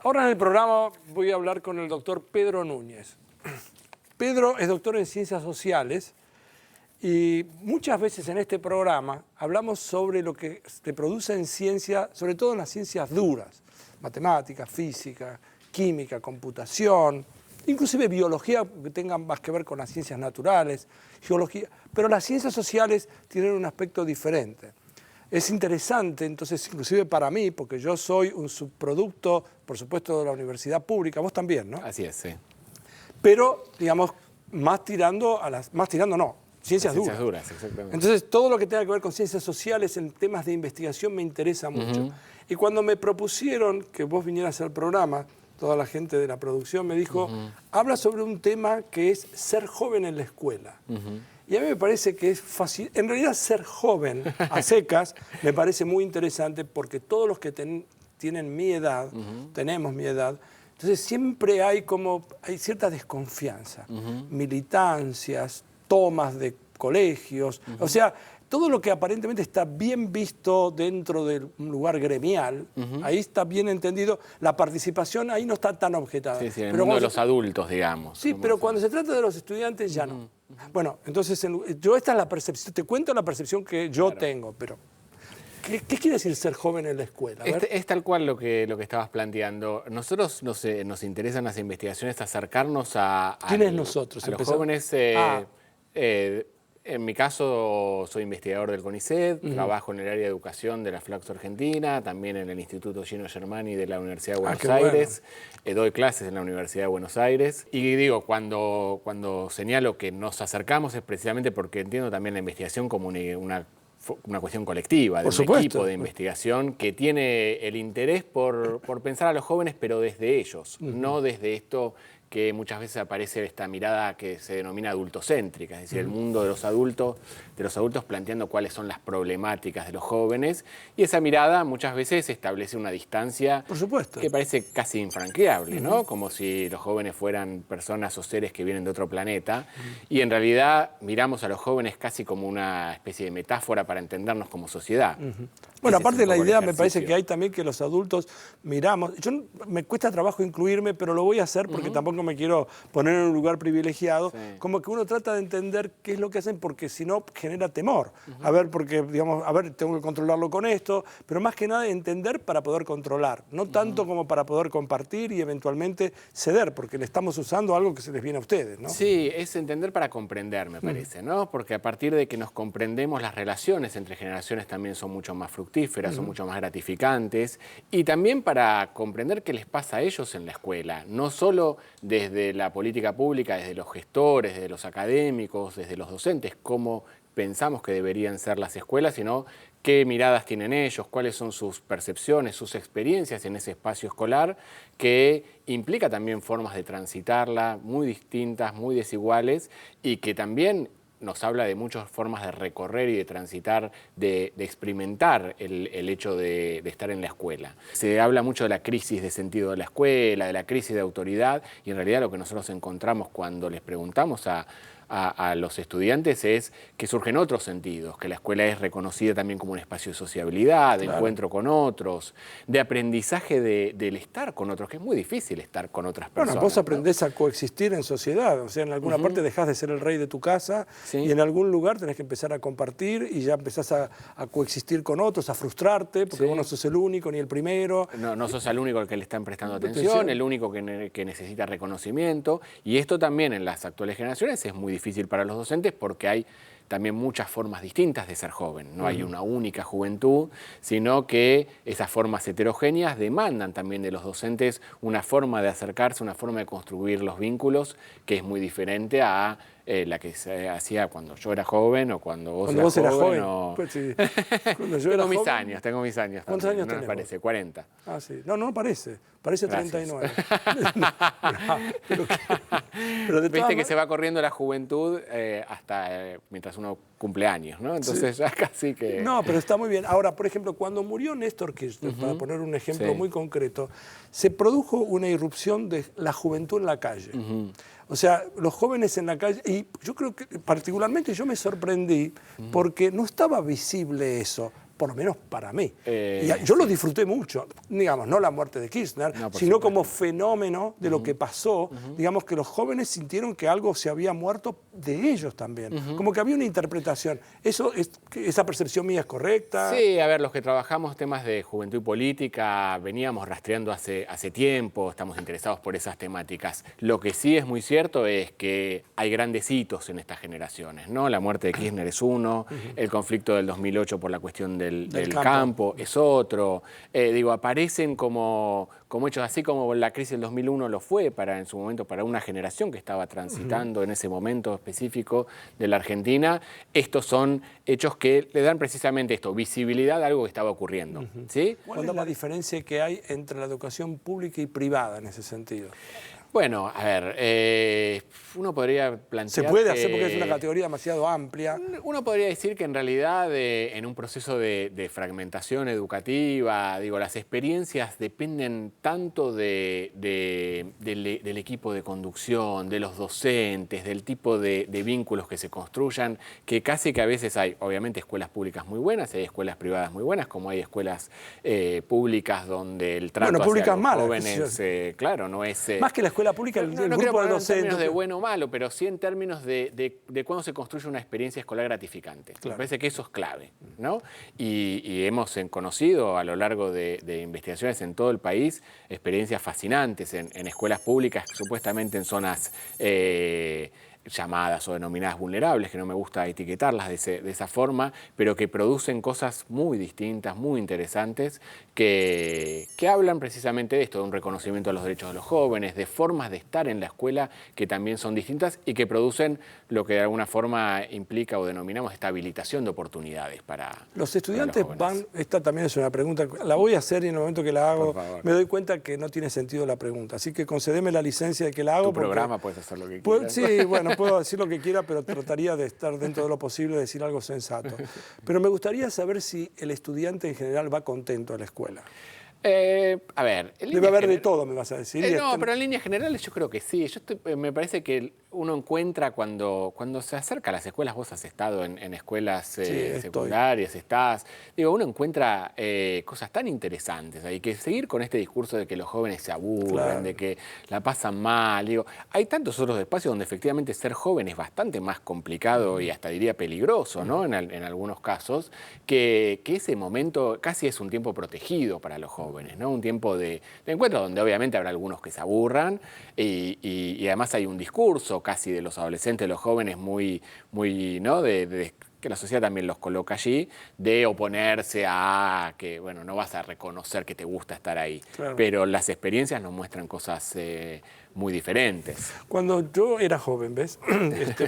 Ahora en el programa voy a hablar con el doctor Pedro Núñez. Pedro es doctor en Ciencias Sociales y muchas veces en este programa hablamos sobre lo que se produce en ciencia, sobre todo en las ciencias duras, matemática, física, química, computación, inclusive biología, que tengan más que ver con las ciencias naturales, geología, pero las ciencias sociales tienen un aspecto diferente. Es interesante, entonces, inclusive para mí, porque yo soy un subproducto, por supuesto, de la universidad pública, vos también, ¿no? Así es, sí. Pero, digamos, más tirando no, ciencias duras. Ciencias duras, exactamente. Entonces, todo lo que tenga que ver con ciencias sociales en temas de investigación me interesa mucho. Y cuando me propusieron que vos vinieras al programa, toda la gente de la producción me dijo, habla sobre un tema que es ser joven en la escuela. Y a mí me parece que es fácil. En realidad, ser joven a secas me parece muy interesante porque todos los que tienen mi edad, tenemos mi edad, entonces siempre hay cierta desconfianza, militancias, tomas de colegios, o sea, todo lo que aparentemente está bien visto dentro de un lugar gremial, ahí está bien entendido, la participación ahí no está tan objetada. Sí, sí, en el mundo de los adultos, digamos. Sí, pero cuando se trata de los estudiantes ya no. Bueno, entonces yo esta es la percepción, te cuento la percepción que yo tengo, pero ¿qué quiere decir ser joven en la escuela? Es tal cual lo que estabas planteando. Nosotros nos interesan las investigaciones acercarnos a ¿Quiénes nosotros? A los jóvenes. En mi caso, soy investigador del CONICET, trabajo en el área de educación de la Flaxo Argentina, también en el Instituto Gino Germani de la Universidad de Buenos Aires. Bueno. Doy clases en la Universidad de Buenos Aires. Y digo, cuando señalo que nos acercamos es precisamente porque entiendo también la investigación como una cuestión colectiva, de un equipo de investigación que tiene el interés por pensar a los jóvenes, pero desde ellos, no desde esto que muchas veces aparece esta mirada que se denomina adultocéntrica, es decir, el mundo de los adultos planteando cuáles son las problemáticas de los jóvenes, y esa mirada muchas veces establece una distancia que parece casi infranqueable, ¿no? Como si los jóvenes fueran personas o seres que vienen de otro planeta, y en realidad miramos a los jóvenes casi como una especie de metáfora para entendernos como sociedad. Bueno, aparte de la idea, me parece que hay también que los adultos miramos. Me cuesta trabajo incluirme, pero lo voy a hacer porque tampoco me quiero poner en un lugar privilegiado. Como que uno trata de entender qué es lo que hacen, porque si no genera temor. A ver, porque, digamos, tengo que controlarlo con esto, pero más que nada entender para poder controlar. No tanto como para poder compartir y eventualmente ceder, porque le estamos usando algo que se les viene a ustedes, ¿no? Sí, es entender para comprender, me parece, ¿no? Porque a partir de que nos comprendemos, las relaciones entre generaciones también son mucho más fructíferas, son mucho más gratificantes, y también para comprender qué les pasa a ellos en la escuela, no solo desde la política pública, desde los gestores, desde los académicos, desde los docentes, cómo pensamos que deberían ser las escuelas, sino qué miradas tienen ellos, cuáles son sus percepciones, sus experiencias en ese espacio escolar, que implica también formas de transitarla muy distintas, muy desiguales, y que también nos habla de muchas formas de recorrer y de transitar, de experimentar el hecho de estar en la escuela. Se habla mucho de la crisis de sentido de la escuela, de la crisis de autoridad, y en realidad lo que nosotros encontramos cuando les preguntamos a los estudiantes es que surgen otros sentidos, que la escuela es reconocida también como un espacio de sociabilidad, de encuentro con otros, de aprendizaje del estar con otros, que es muy difícil estar con otras personas. Bueno, vos aprendés a coexistir en sociedad, o sea, en alguna parte dejás de ser el rey de tu casa y en algún lugar tenés que empezar a compartir y ya empezás a coexistir con otros, a frustrarte, porque vos no sos el único ni el primero. No sos el único al que le están prestando atención, el único que necesita reconocimiento, y esto también en las actuales generaciones es muy difícil para los docentes porque hay también muchas formas distintas de ser joven. No hay una única juventud, sino que esas formas heterogéneas demandan también de los docentes una forma de acercarse, una forma de construir los vínculos que es muy diferente a la que se hacía cuando yo era joven o cuando vos eras joven. Pues sí. Cuando yo era joven. Tengo mis años. ¿Cuántos años tenés? No me parece, 40. Ah, sí. No parece. Parece 39. Pero viste que se va corriendo la juventud hasta mientras uno cumple años, ¿no? Entonces ya casi que... No, pero está muy bien. Ahora, por ejemplo, cuando murió Néstor Kirchner, para poner un ejemplo muy concreto, se produjo una irrupción de la juventud en la calle. O sea, los jóvenes en la calle, y yo creo que particularmente yo me sorprendí porque no estaba visible eso. por lo menos para mí. Y yo lo disfruté mucho, digamos, no la muerte de Kirchner, No, sino supuesto. como fenómeno de lo que pasó, digamos que los jóvenes sintieron que algo se había muerto de ellos también, como que había una interpretación. ¿Esa percepción mía es correcta? Sí, a ver, los que trabajamos temas de juventud y política veníamos rastreando hace tiempo, estamos interesados por esas temáticas. Lo que sí es muy cierto es que hay grandes hitos en estas generaciones, ¿no? La muerte de Kirchner es uno, el conflicto del 2008 por la cuestión del campo es otro. Aparecen como hechos, así como la crisis del 2001 lo fue en su momento para una generación que estaba transitando en ese momento específico de la Argentina. Estos son hechos que le dan precisamente visibilidad a algo que estaba ocurriendo. ¿Sí? ¿Cuál es la diferencia que hay entre la educación pública y privada en ese sentido? Bueno, a ver, uno podría plantear Se puede hacer porque es una categoría demasiado amplia. Uno podría decir que en realidad en un proceso de fragmentación educativa, las experiencias dependen tanto del equipo de conducción, de los docentes, del tipo de vínculos que se construyan, que casi que a veces hay, obviamente, escuelas públicas muy buenas, hay escuelas privadas muy buenas, como hay escuelas públicas donde el trato hacia los jóvenes, claro, no es... Más que la escuela pública, el no grupo de en docentes. términos de bueno o malo, pero sí en términos de cuándo se construye una experiencia escolar gratificante. Claro. Me parece que eso es clave, ¿no? Y hemos conocido a lo largo de investigaciones en todo el país experiencias fascinantes en escuelas públicas, supuestamente en zonas llamadas o denominadas vulnerables, que no me gusta etiquetarlas de esa forma, pero que producen cosas muy distintas, muy interesantes, que hablan precisamente de esto, de un reconocimiento de los derechos de los jóvenes, de formas de estar en la escuela que también son distintas y que producen lo que de alguna forma implica o denominamos esta habilitación de oportunidades para los estudiantes para los van, esta también es una pregunta, la voy a hacer y en el momento que la hago me doy cuenta que no tiene sentido la pregunta, así que concedeme la licencia de que la hago. Tu programa puedes hacer lo que quieras. Sí, bueno, puedo decir lo que quiera, pero trataría de estar dentro de lo posible, de decir algo sensato. Pero me gustaría saber si el estudiante en general va contento a la escuela. A ver... Debe haber de todo, me vas a decir. No, pero en líneas generales yo creo que sí. Me parece que uno encuentra cuando se acerca a las escuelas, vos has estado en escuelas secundarias, uno encuentra cosas tan interesantes. Hay que seguir con este discurso de que los jóvenes se aburren, claro, de que la pasan mal. Hay tantos otros espacios donde efectivamente ser joven es bastante más complicado y hasta diría peligroso, ¿no? En algunos casos, que ese momento casi es un tiempo protegido para los jóvenes, ¿no? Un tiempo de encuentro donde obviamente habrá algunos que se aburran y además hay un discurso casi de los adolescentes, de los jóvenes muy ¿no? Que la sociedad también los coloca allí, de oponerse a que, bueno, no vas a reconocer que te gusta estar ahí. Claro. Pero las experiencias nos muestran cosas muy diferentes. Cuando yo era joven, ¿ves?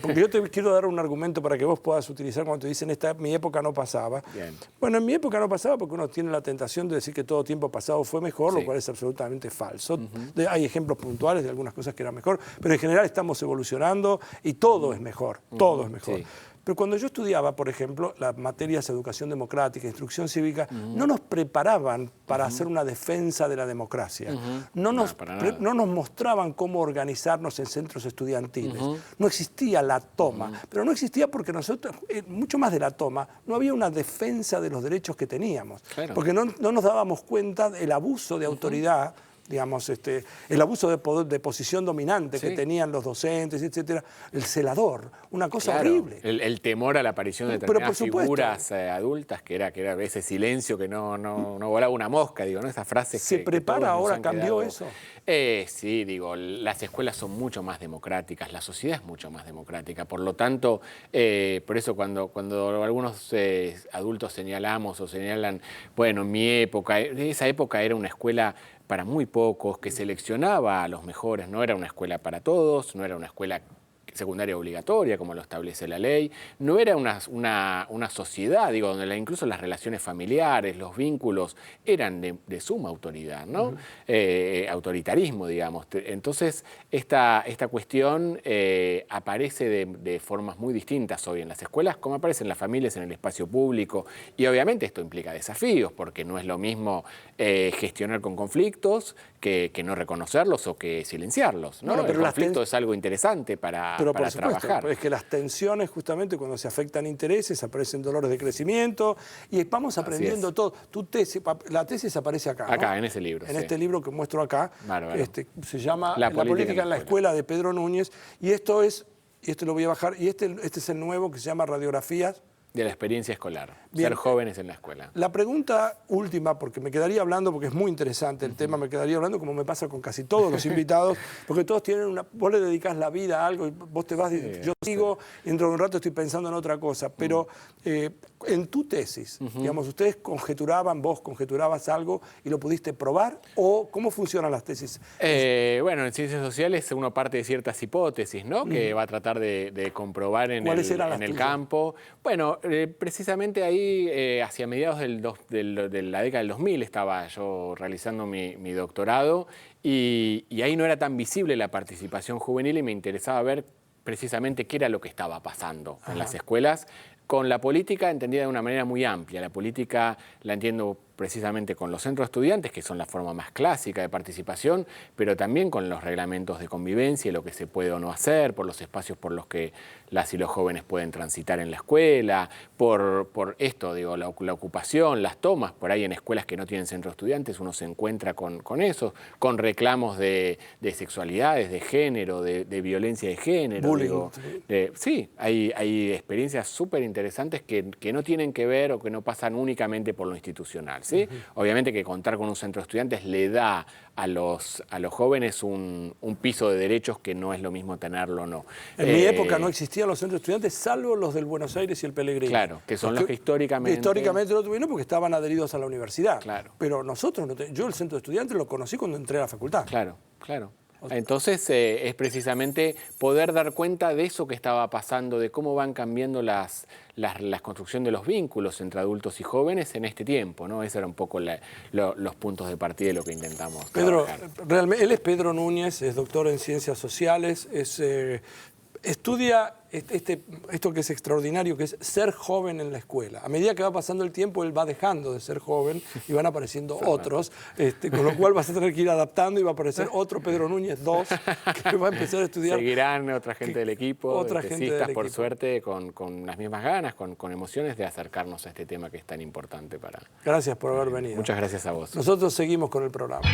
Porque yo te quiero dar un argumento para que vos puedas utilizar cuando te dicen mi época no pasaba. Bien. Bueno, en mi época no pasaba porque uno tiene la tentación de decir que todo tiempo pasado fue mejor, sí, lo cual es absolutamente falso. Hay ejemplos puntuales de algunas cosas que eran mejor, pero en general estamos evolucionando y todo es mejor, todo es mejor. Sí. Pero cuando yo estudiaba, por ejemplo, las materias de educación democrática, instrucción cívica, no nos preparaban para hacer una defensa de la democracia. No nos mostraban cómo organizarnos en centros estudiantiles. No existía la toma, pero no existía porque nosotros, mucho más de la toma, no había una defensa de los derechos que teníamos. Claro. Porque no nos dábamos cuenta del abuso de autoridad, digamos, el abuso de poder, de posición dominante, sí, que tenían los docentes, etcétera, el celador, una cosa, claro, horrible. El temor a la aparición de determinadas figuras adultas, que era ese silencio que no volaba una mosca, ¿no? Esas frases ¿Se prepara ahora? ¿Cambió eso? Sí, las escuelas son mucho más democráticas, la sociedad es mucho más democrática, por lo tanto, por eso cuando algunos adultos señalan, bueno, en mi época, esa época era una escuela para muy pocos, que seleccionaba a los mejores, no era una escuela para todos, no era una escuela secundaria obligatoria, como lo establece la ley, no era una sociedad, donde incluso las relaciones familiares, los vínculos eran de suma autoridad, ¿no? Autoritarismo, digamos. Entonces, esta cuestión aparece de formas muy distintas hoy en las escuelas, como aparece en las familias, en el espacio público, y obviamente esto implica desafíos, porque no es lo mismo gestionar con conflictos que no reconocerlos o que silenciarlos, ¿no? Pero el conflicto es algo interesante para Pero para por supuesto, trabajar. es que las tensiones, justamente cuando se afectan intereses, aparecen dolores de crecimiento y vamos aprendiendo todo. Tu tesis, la tesis aparece acá, ¿no? Acá, en ese libro. En este libro que muestro acá, se llama La política en la escuela, de Pedro Núñez, y esto lo voy a bajar, y este es el nuevo que se llama Radiografías de la experiencia escolar, Bien. Ser jóvenes en la escuela. La pregunta última, porque me quedaría hablando, porque es muy interesante el tema, me quedaría hablando como me pasa con casi todos los invitados, porque todos tienen vos le dedicás la vida a algo, y vos te vas, yo sigo, y dentro de un rato estoy pensando en otra cosa, pero en tu tesis, digamos, ustedes vos conjeturabas algo y lo pudiste probar, o ¿cómo funcionan las tesis? Bueno, en ciencias sociales uno parte de ciertas hipótesis, ¿no? Que va a tratar de comprobar en el campo. Bueno, precisamente ahí, hacia mediados de la década del 2000, estaba yo realizando mi doctorado y ahí no era tan visible la participación juvenil y me interesaba ver precisamente qué era lo que estaba pasando en las escuelas, con la política entendida de una manera muy amplia. La política la entiendo precisamente con los centros de estudiantes, que son la forma más clásica de participación, pero también con los reglamentos de convivencia, lo que se puede o no hacer, por los espacios por los que las y los jóvenes pueden transitar en la escuela, por esto, digo, la ocupación, las tomas, por ahí en escuelas que no tienen centros de estudiantes uno se encuentra con eso, con reclamos de sexualidades, de género, de violencia de género. Bullying. Digo, sí, hay experiencias súper interesantes que no tienen que ver o que no pasan únicamente por lo institucional. ¿Sí? Obviamente que contar con un centro de estudiantes le da a los jóvenes un piso de derechos que no es lo mismo tenerlo o no. En mi época no existían los centros de estudiantes, salvo los del Buenos Aires y el Pellegrini. Claro, que son los que históricamente... Históricamente no tuvieron porque estaban adheridos a la universidad. Claro. Pero nosotros, yo el centro de estudiantes lo conocí cuando entré a la facultad. Claro, claro. Entonces es precisamente poder dar cuenta de eso que estaba pasando, de cómo van cambiando la construcción de los vínculos entre adultos y jóvenes en este tiempo, ¿no? Esos eran un poco los puntos de partida de lo que intentamos Pedro, trabajar. realmente, él es Pedro Núñez, es doctor en Ciencias Sociales, estudia esto que es extraordinario, que es ser joven en la escuela. A medida que va pasando el tiempo, él va dejando de ser joven y van apareciendo otros, con lo cual vas a tener que ir adaptando y va a aparecer otro Pedro Núñez 2 que va a empezar a estudiar. Seguirán otra gente del equipo, otra gente del equipo. Por suerte, con las mismas ganas, con emociones de acercarnos a este tema que es tan importante para... Gracias por haber venido. Muchas gracias a vos. Nosotros seguimos con el programa.